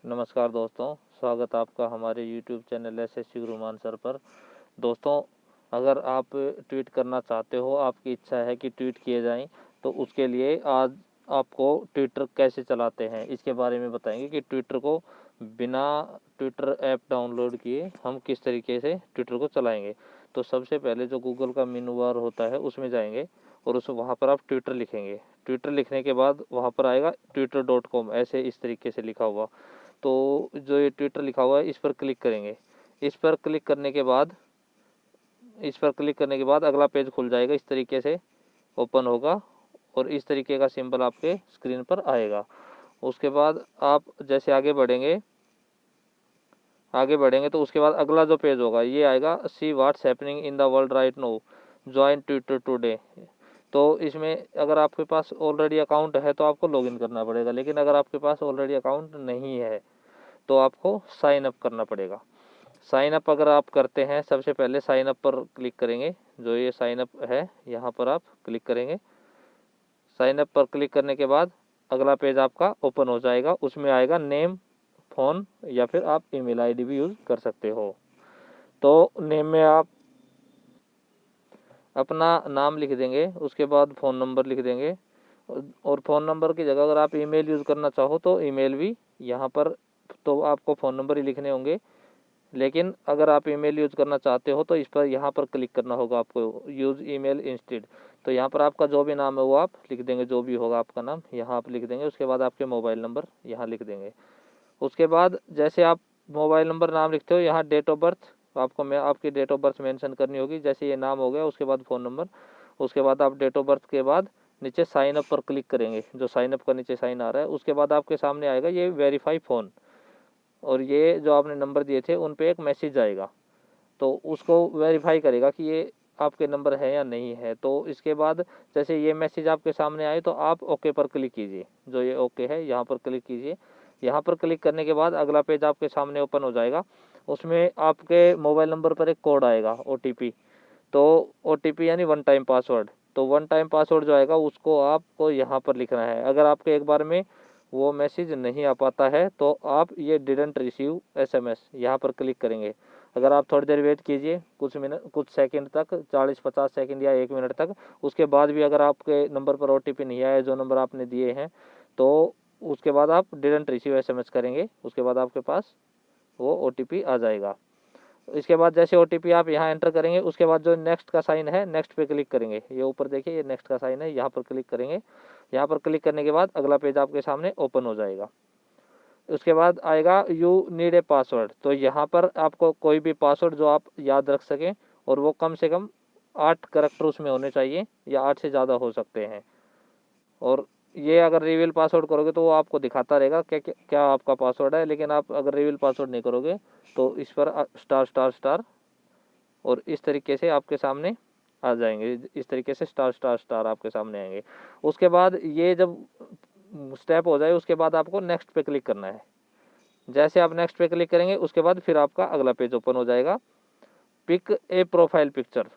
नमस्कार दोस्तों, स्वागत आपका हमारे YouTube channel SSC Guru Mann sir पर। दोस्तों, अगर आप ट्वीट करना चाहते हो, आपकी इच्छा है कि ट्वीट किए जाएं, तो उसके लिए आज आपको ट्विटर कैसे चलाते हैं इसके बारे में बताएंगे कि ट्विटर को बिना ट्विटर ऐप डाउनलोड किए हम किस तरीके से ट्विटर को चलाएंगे। तो सबसे पहले जो गूगल का मेनू बार होता है उसमें जाएंगे और उस वहाँ पर आप ट्विटर लिखेंगे। ट्विटर लिखने के बाद वहाँ पर आएगा twitter.com, ऐसे इस तरीके से लिखा हुआ। तो जो ये ट्विटर लिखा हुआ है इस पर क्लिक करेंगे। इस पर क्लिक करने के बाद अगला पेज खुल जाएगा, इस तरीके से ओपन होगा और इस तरीके का सिंबल आपके स्क्रीन पर आएगा। उसके बाद आप जैसे आगे बढ़ेंगे तो उसके बाद अगला जो पेज होगा ये आएगा, see what's happening in the world right now, join Twitter today. तो इसमें अगर आपके पास ऑलरेडी अकाउंट है तो आपको लॉगिन करना पड़ेगा, लेकिन अगर आपके पास ऑलरेडी अकाउंट नहीं है तो आपको साइन अप करना पड़ेगा। साइन अप अगर आप करते हैं, सबसे पहले साइन अप पर क्लिक करेंगे। जो ये साइन अप है यहाँ पर आप क्लिक करेंगे। साइन अप पर क्लिक करने के बाद अगला पेज आपका ओपन हो जाएगा। उसमें आएगा नेम, फ़ोन या फिर आप ईमेल आईडी भी यूज़ कर सकते हो। तो नेम में आप अपना नाम लिख देंगे, उसके बाद फ़ोन नंबर लिख देंगे और फ़ोन नंबर की जगह अगर आप ईमेल यूज़ करना चाहो तो ईमेल भी यहाँ पर, तो आपको फ़ोन नंबर ही लिखने होंगे। लेकिन अगर आप ईमेल यूज़ करना चाहते हो तो इस पर यहाँ पर क्लिक करना होगा आपको, यूज़ ईमेल इंस्टेड। तो यहाँ पर आपका जो भी नाम है वो आप लिख देंगे, जो भी होगा आपका नाम यहाँ आप लिख देंगे। उसके बाद आपके मोबाइल नंबर यहाँ लिख देंगे। उसके बाद जैसे आप मोबाइल नंबर नाम लिखते हो, यहाँ डेट ऑफ बर्थ आपको आपकी डेट ऑफ बर्थ मेंशन करनी होगी। जैसे ये नाम हो गया, उसके बाद फ़ोन नंबर, उसके बाद आप डेट ऑफ बर्थ के बाद नीचे साइन अप पर क्लिक करेंगे। जो साइन अप का नीचे साइन आ रहा है, उसके बाद आपके सामने आएगा ये वेरीफाई फ़ोन, और ये जो आपने नंबर दिए थे उन पे एक मैसेज आएगा, तो उसको वेरीफाई करेगा कि ये आपके नंबर है या नहीं है। तो इसके बाद जैसे ये मैसेज आपके सामने आए तो आप ओके पर क्लिक कीजिए। जो ये ओके है यहाँ पर क्लिक कीजिए। यहाँ पर क्लिक करने के बाद अगला पेज आपके सामने ओपन हो जाएगा। उसमें आपके मोबाइल नंबर पर एक कोड आएगा, OTP। तो OTP यानी वन टाइम पासवर्ड। तो वन टाइम पासवर्ड जो आएगा उसको आपको यहाँ पर लिखना है। अगर आपके एक बार में वो मैसेज नहीं आ पाता है तो आप ये डिडंट रिसीव SMS यहाँ पर क्लिक करेंगे। अगर आप थोड़ी देर वेट कीजिए, कुछ सेकंड तक, 40-50 सेकंड या 1 मिनट तक, उसके बाद भी अगर आपके नंबर पर OTP नहीं आया जो नंबर आपने दिए हैं, तो उसके बाद आप डिडंट रिसीव SMS करेंगे। उसके बाद आपके पास वो OTP आ जाएगा। इसके बाद जैसे OTP आप यहाँ एंटर करेंगे, उसके बाद जो नेक्स्ट का साइन है, नेक्स्ट पे क्लिक करेंगे। ये ऊपर देखिए, ये नेक्स्ट का साइन है, यहाँ पर क्लिक करेंगे। यहाँ पर क्लिक करने के बाद अगला पेज आपके सामने ओपन हो जाएगा। उसके बाद आएगा यू नीड ए पासवर्ड। तो यहाँ पर आपको कोई भी पासवर्ड जो आप याद रख सकें, और वो कम से कम 8 करैक्टर उसमें होने चाहिए या 8 से ज़्यादा हो सकते हैं। और ये अगर रिवील पासवर्ड करोगे तो वो आपको दिखाता रहेगा क्या क्या, क्या आपका पासवर्ड है। लेकिन आप अगर रिवील पासवर्ड नहीं करोगे तो इस पर स्टार स्टार स्टार और इस तरीके से आपके सामने आ जाएंगे। इस तरीके से स्टार स्टार स्टार आपके सामने आएंगे। उसके बाद ये जब स्टेप हो जाए उसके बाद आपको नेक्स्ट पे क्लिक करना है। जैसे आप नेक्स्ट पे क्लिक करेंगे उसके बाद फिर आपका अगला पेज ओपन हो जाएगा, pick a profile picture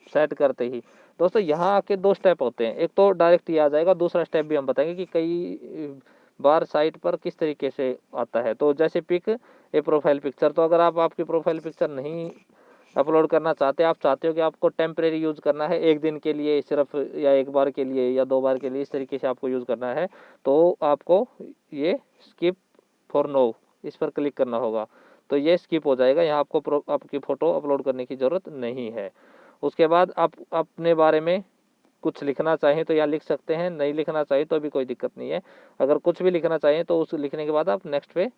set करते ही। दोस्तों, यहाँ आके 2 स्टेप होते हैं, एक तो डायरेक्ट ये आ जाएगा, दूसरा स्टेप भी हम बताएंगे कि कई बार साइट पर किस तरीके से आता है। तो जैसे पिक ए प्रोफाइल पिक्चर, तो अगर आप आपकी प्रोफाइल पिक्चर नहीं अपलोड करना चाहते, आप चाहते हो कि आपको टेम्परेरी यूज़ करना है, एक दिन के लिए सिर्फ, या एक बार के लिए या 2 बार के लिए, इस तरीके से आपको यूज़ करना है, तो आपको ये स्किप फॉर नो इस पर क्लिक करना होगा। तो ये स्किप हो जाएगा, यहाँ आपको आपकी फ़ोटो अपलोड करने की ज़रूरत नहीं है। उसके बाद आप अपने बारे में कुछ लिखना चाहें तो यहाँ लिख सकते हैं, नहीं लिखना चाहिए तो भी कोई दिक्कत नहीं है। अगर कुछ भी लिखना चाहिए तो उस लिखने के बाद आप नेक्स्ट पे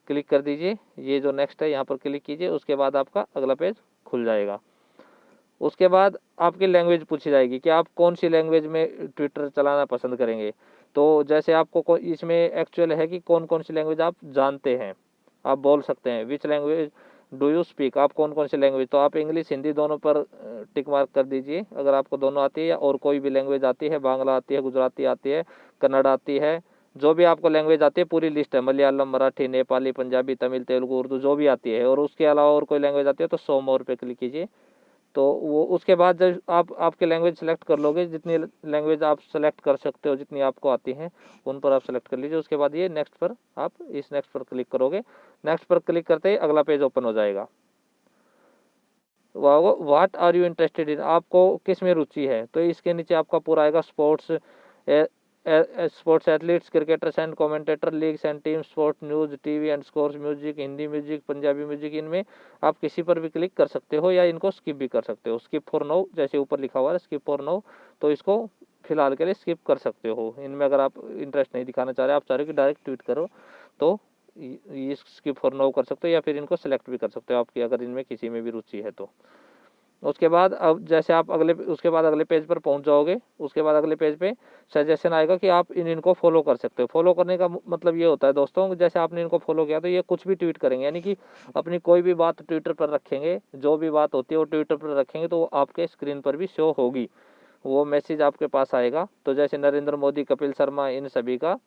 क्लिक कर दीजिए। ये जो नेक्स्ट है यहाँ पर क्लिक कीजिए, उसके बाद आपका अगला पेज खुल जाएगा। उसके बाद आपकी लैंग्वेज पूछी जाएगी कि आप कौन सी लैंग्वेज में ट्विटर चलाना पसंद करेंगे। तो जैसे आपको इसमें एक्चुअल है कि कौन कौन सी लैंग्वेज आप जानते हैं, आप बोल सकते हैं। Which language do you speak, आप कौन कौन सी लैंग्वेज, तो आप इंग्लिश हिंदी दोनों पर टिक मार्क कर दीजिए अगर आपको दोनों आती है, या और कोई भी लैंग्वेज आती है, बांग्ला आती है, गुजराती आती है, कन्नड़ आती है, जो भी आपको लैंग्वेज आती है पूरी लिस्ट है, मलयालम, मराठी, नेपाली, पंजाबी, तमिल, तेलुगु, उर्दू, जो भी आती है। और उसके अलावा और कोई लैंग्वेज आती है तो 100 मोर पे क्लिक कीजिए। तो वो उसके बाद जब आप आपके लैंग्वेज सेलेक्ट कर लोगे, जितनी लैंग्वेज आप सेलेक्ट कर सकते हो, जितनी आपको आती हैं उन पर आप सेलेक्ट कर लीजिए। उसके बाद ये नेक्स्ट पर आप इस नेक्स्ट पर क्लिक करोगे। नेक्स्ट पर क्लिक करते ही अगला पेज ओपन हो जाएगा। What are you interested in, आपको किस में रुचि है, तो इसके नीचे आपका पूरा आएगा sports, sports athletes, cricketers and commentator, leagues and team, sport news, TV and scores, music, Hindi music, Punjabi music. इनमें आप किसी पर भी क्लिक कर सकते हो या इनको स्किप भी कर सकते हो। स्किप फॉर नाउ, जैसे ऊपर लिखा हुआ है स्किप फॉर नाउ, तो इसको फिलहाल के लिए स्किप कर सकते हो। इनमें अगर आप इंटरेस्ट नहीं दिखाना चाह रहे, आप चाह रहे हो कि डायरेक्ट ट्वीट करो, तो ये स्किप फॉर नाउ कर सकते हो, या फिर इनको सेलेक्ट भी कर सकते हो आपकी अगर इनमें किसी में भी रुचि है तो। उसके बाद अब जैसे आप उसके बाद अगले पेज पर पहुंच जाओगे। उसके बाद अगले पेज पे सजेशन आएगा कि आप इनको फॉलो कर सकते हो। फॉलो करने का मतलब ये होता है दोस्तों, जैसे आपने इनको फॉलो किया तो ये कुछ भी ट्वीट करेंगे, यानी कि अपनी कोई भी बात ट्विटर पर रखेंगे, जो भी बात होती है वो ट्विटर पर रखेंगे, तो वो आपके स्क्रीन पर भी शो होगी, वो मैसेज आपके पास आएगा। तो जैसे नरेंद्र मोदी, कपिल शर्मा, इन सभी का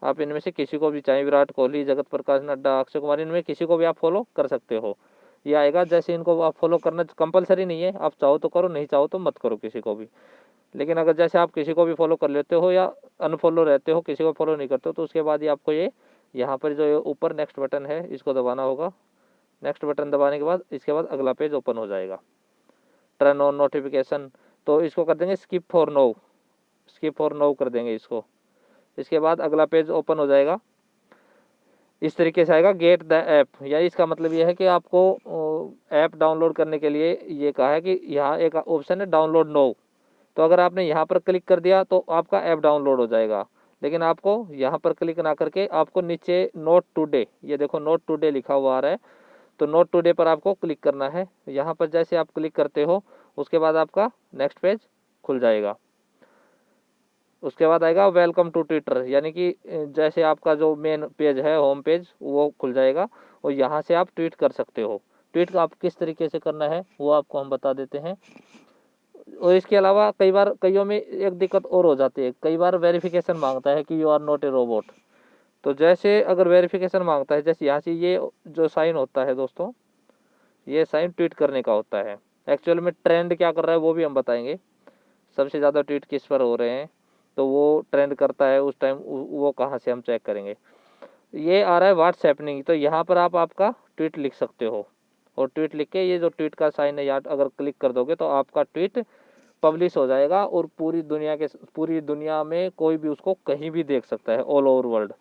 आप इनमें से किसी को भी, चाहे विराट कोहली, जगत प्रकाश नड्डा, अक्षय कुमार, इनमें किसी को भी आप फॉलो कर सकते हो। ये आएगा। जैसे इनको आप फॉलो करना कंपलसरी नहीं है, आप चाहो तो करो, नहीं चाहो तो मत करो किसी को भी। लेकिन अगर जैसे आप किसी को भी फॉलो कर लेते हो या अनफॉलो रहते हो, किसी को फॉलो नहीं करते हो, तो उसके बाद ही आपको ये यहाँ पर जो ऊपर नेक्स्ट बटन है इसको दबाना होगा। नेक्स्ट बटन दबाने के बाद इसके बाद अगला पेज ओपन हो जाएगा। टर्न ऑन नोटिफिकेशन, तो इसको कर देंगे skip for now, skip for now कर देंगे इसको। इसके बाद अगला पेज ओपन हो जाएगा। इस तरीके से आएगा गेट द ऐप, या इसका मतलब ये है कि आपको ऐप डाउनलोड करने के लिए ये कहा है कि यहाँ एक ऑप्शन है डाउनलोड नो, तो अगर आपने यहाँ पर क्लिक कर दिया तो आपका ऐप डाउनलोड हो जाएगा। लेकिन आपको यहाँ पर क्लिक ना करके आपको नीचे नोट टुडे, ये देखो नोट टुडे लिखा हुआ आ रहा है, तो नोट टुडे पर आपको क्लिक करना है। यहाँ पर जैसे आप क्लिक करते हो उसके बाद आपका नेक्स्ट पेज खुल जाएगा। उसके बाद आएगा वेलकम टू ट्विटर, यानी कि जैसे आपका जो मेन पेज है, होम पेज, वो खुल जाएगा और यहाँ से आप ट्वीट कर सकते हो। ट्वीट आप किस तरीके से करना है वो आपको हम बता देते हैं। और इसके अलावा कई बार कईयों में एक दिक्कत और हो जाती है, कई बार वेरिफिकेशन मांगता है कि you are not a robot. तो जैसे अगर वेरिफिकेशन मांगता है, जैसे यहाँ से ये जो साइन होता है दोस्तों, ये साइन ट्वीट करने का होता है। एक्चुअल में ट्रेंड क्या कर रहा है वो भी हम बताएंगे, सबसे ज़्यादा ट्वीट किस पर हो रहे हैं, तो वो ट्रेंड करता है उस टाइम, वो कहाँ से हम चेक करेंगे। ये आ रहा है व्हाट्स हैपनिंग, तो यहाँ पर आप आपका ट्वीट लिख सकते हो, और ट्वीट लिख के ये जो ट्वीट का साइन है यार अगर क्लिक कर दोगे तो आपका ट्वीट पब्लिश हो जाएगा, और पूरी दुनिया में कोई भी उसको कहीं भी देख सकता है, ऑल ओवर वर्ल्ड,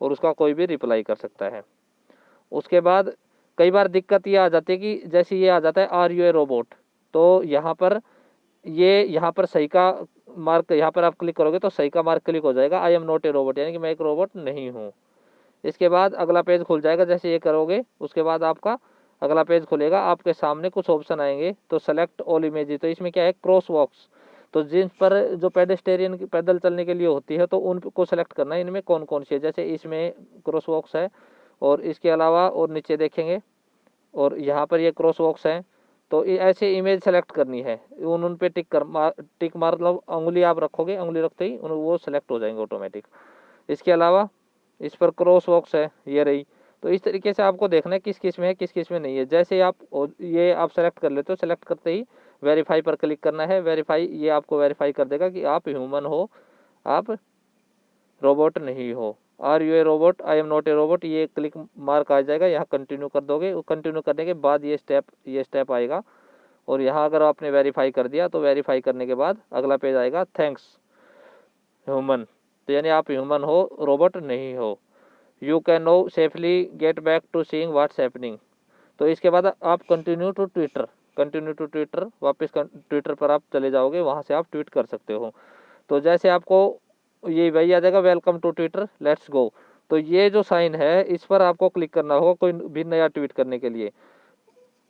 और उसका कोई भी रिप्लाई कर सकता है। उसके बाद कई बार दिक्कत ये आ जाती है कि जैसे ये आ जाता है आर यू ए रोबोट, तो यहाँ पर सही का मार्क, यहाँ पर आप क्लिक करोगे तो सही का मार्क क्लिक हो जाएगा, आई एम नॉट ए रोबोट, यानी कि मैं एक रोबोट नहीं हूँ। इसके बाद अगला पेज खुल जाएगा। जैसे ये करोगे उसके बाद आपका अगला पेज खुलेगा, आपके सामने कुछ ऑप्शन आएंगे, तो सेलेक्ट ऑल इमेजेस, तो इसमें क्या है क्रॉस वॉक्स, तो जिन पर जो पेडेस्टेरियन पैदल चलने के लिए होती है तो उनको सेलेक्ट करना है। इनमें कौन कौन सी है, जैसे इसमें क्रॉस वॉक्स है, और इसके अलावा और नीचे देखेंगे और यहाँ पर ये क्रॉस वॉक्स है, तो ऐसे इमेज सेलेक्ट करनी है। उन पे टिक मार मतलब उंगली आप रखोगे, उंगली रखते ही वो सेलेक्ट हो जाएंगे ऑटोमेटिक। इसके अलावा इस पर क्रॉस वॉक्स है, ये रही। तो इस तरीके से आपको देखना है किस किस में है, किस किस में नहीं है। जैसे आप ये आप सेलेक्ट कर लेते हो, सेलेक्ट करते ही वेरीफाई पर क्लिक करना है। वेरीफाई, ये आपको वेरीफाई कर देगा कि आप ह्यूमन हो, आप रोबोट नहीं हो। Are you a robot, I am not a robot, ये क्लिक मार्क आ जाएगा, यहाँ कंटिन्यू कर दोगे। कंटिन्यू करने के बाद ये स्टेप आएगा, और यहाँ अगर आपने वेरीफाई कर दिया तो वेरीफाई करने के बाद अगला पेज आएगा थैंक्स ह्यूमन, तो यानी आप ह्यूमन हो, रोबोट नहीं हो। You can now safely get back to seeing what's happening, तो इसके बाद आप कंटिन्यू टू ट्विटर, वापस ट्विटर पर आप चले जाओगे, वहाँ से आप ट्वीट कर सकते हो। तो जैसे आपको ये वही आ जाएगा welcome to Twitter, let's go, तो ये जो साइन है इस पर आपको क्लिक करना होगा कोई भी नया ट्वीट करने के लिए।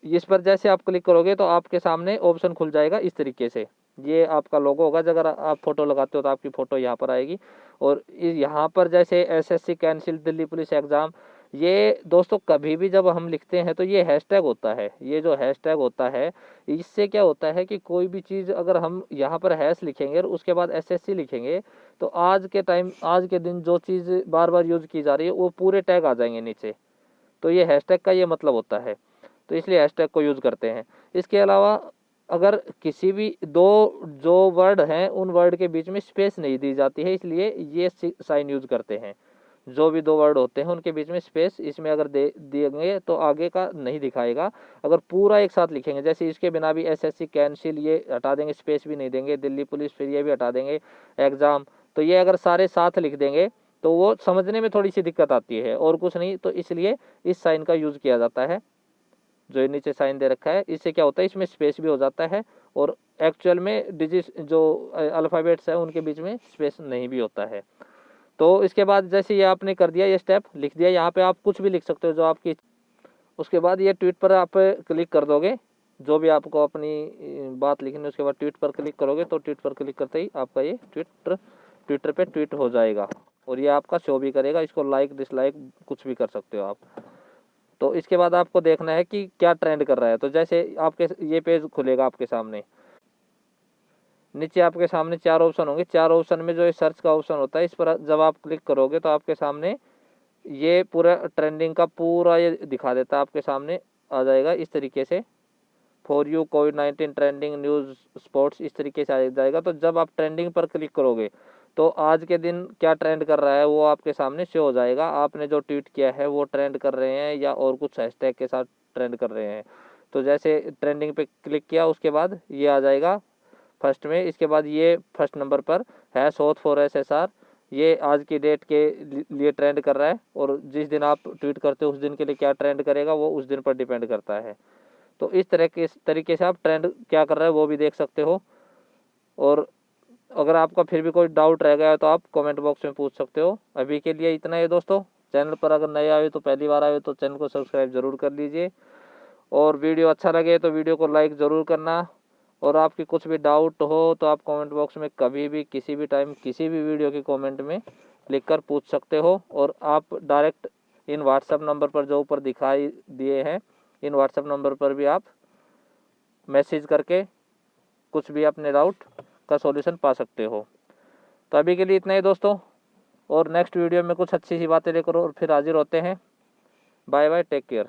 इस पर जैसे आप क्लिक करोगे तो आपके सामने ऑप्शन खुल जाएगा इस तरीके से, ये आपका लोगो होगा। अगर आप फोटो लगाते हो तो आपकी फोटो यहाँ पर आएगी, और यहाँ पर जैसे SSC cancel, Delhi police exam, ये दोस्तों कभी भी जब हम लिखते हैं तो ये हैशटैग होता है। ये जो हैशटैग होता है इससे क्या होता है कि कोई भी चीज़ अगर हम यहाँ पर हैश लिखेंगे और उसके बाद एसएससी लिखेंगे, तो आज के दिन जो चीज़ बार बार यूज की जा रही है वो पूरे टैग आ जाएंगे नीचे, तो ये हैशटैग का ये मतलब होता है। तो इसलिए हैशटैग को यूज़ करते हैं। इसके अलावा अगर किसी भी दो जो वर्ड हैं उन वर्ड के बीच में स्पेस नहीं दी जाती है, इसलिए ये साइन यूज़ करते हैं। जो भी दो वर्ड होते हैं उनके बीच में स्पेस इसमें अगर दे देंगे तो आगे का नहीं दिखाएगा। अगर पूरा एक साथ लिखेंगे, जैसे इसके बिना भी एसएससी कैंसिल ये हटा देंगे, स्पेस भी नहीं देंगे, दिल्ली पुलिस फिर ये भी हटा देंगे, एग्ज़ाम, तो ये अगर सारे साथ लिख देंगे तो वो समझने में थोड़ी सी दिक्कत आती है और कुछ नहीं। तो इसलिए इस साइन का यूज़ किया जाता है, जो नीचे साइन दे रखा है। इससे क्या होता है, इसमें स्पेस भी हो जाता है और एक्चुअल में डिजिट जो अल्फ़ाबेट्स है उनके बीच में स्पेस नहीं भी होता है। तो इसके बाद जैसे ये आपने कर दिया, ये स्टेप लिख दिया, यहाँ पे आप कुछ भी लिख सकते हो जो आपकी। उसके बाद ये ट्वीट पर आप क्लिक कर दोगे, जो भी आपको अपनी बात लिखनी है उसके बाद ट्वीट पर क्लिक करोगे तो ट्वीट पर क्लिक करते ही आपका ये ट्विटर पे ट्वीट हो जाएगा और ये आपका शो भी करेगा। इसको लाइक डिसलाइक कुछ भी कर सकते हो आप। तो इसके बाद आपको देखना है कि क्या ट्रेंड कर रहा है। तो जैसे आपके ये पेज खुलेगा आपके सामने, नीचे आपके सामने 4 ऑप्शन होंगे। 4 ऑप्शन में जो सर्च का ऑप्शन होता है इस पर जब आप क्लिक करोगे तो आपके सामने ये पूरा ट्रेंडिंग का पूरा ये दिखा देता है, आपके सामने आ जाएगा इस तरीके से, for you covid trending news sports, इस तरीके से आ जाएगा। तो जब आप ट्रेंडिंग पर क्लिक करोगे तो आज के दिन क्या ट्रेंड कर रहा है वो आपके सामने शो हो जाएगा। आपने जो ट्वीट किया है वो ट्रेंड कर रहे हैं या और कुछ हैशटैग के साथ ट्रेंड कर रहे हैं। तो जैसे ट्रेंडिंग पे क्लिक किया उसके बाद ये आ जाएगा फर्स्ट में। इसके बाद ये फर्स्ट नंबर पर है शोध फॉर SSR, ये आज की डेट के लिए ट्रेंड कर रहा है और जिस दिन आप ट्वीट करते हो उस दिन के लिए क्या ट्रेंड करेगा वो उस दिन पर डिपेंड करता है। तो इस तरीके से आप ट्रेंड क्या कर रहा है वो भी देख सकते हो। और अगर आपका फिर भी कोई डाउट रह गया है तो आप कमेंट बॉक्स में पूछ सकते हो। अभी के लिए इतना ही दोस्तों। चैनल पर अगर नए आए तो पहली बार आए तो चैनल को सब्सक्राइब जरूर कर लीजिए और वीडियो अच्छा लगे तो वीडियो को लाइक ज़रूर करना। और आपकी कुछ भी डाउट हो तो आप कमेंट बॉक्स में कभी भी किसी भी टाइम किसी भी वीडियो के कमेंट में लिखकर पूछ सकते हो। और आप डायरेक्ट इन व्हाट्सएप नंबर पर जो ऊपर दिखाई दिए हैं इन व्हाट्सएप नंबर पर भी आप मैसेज करके कुछ भी अपने डाउट का सॉल्यूशन पा सकते हो। तो अभी के लिए इतना ही दोस्तों, और नेक्स्ट वीडियो में कुछ अच्छी सी बातें लेकर और फिर हाजिर होते हैं। Bye bye, take care.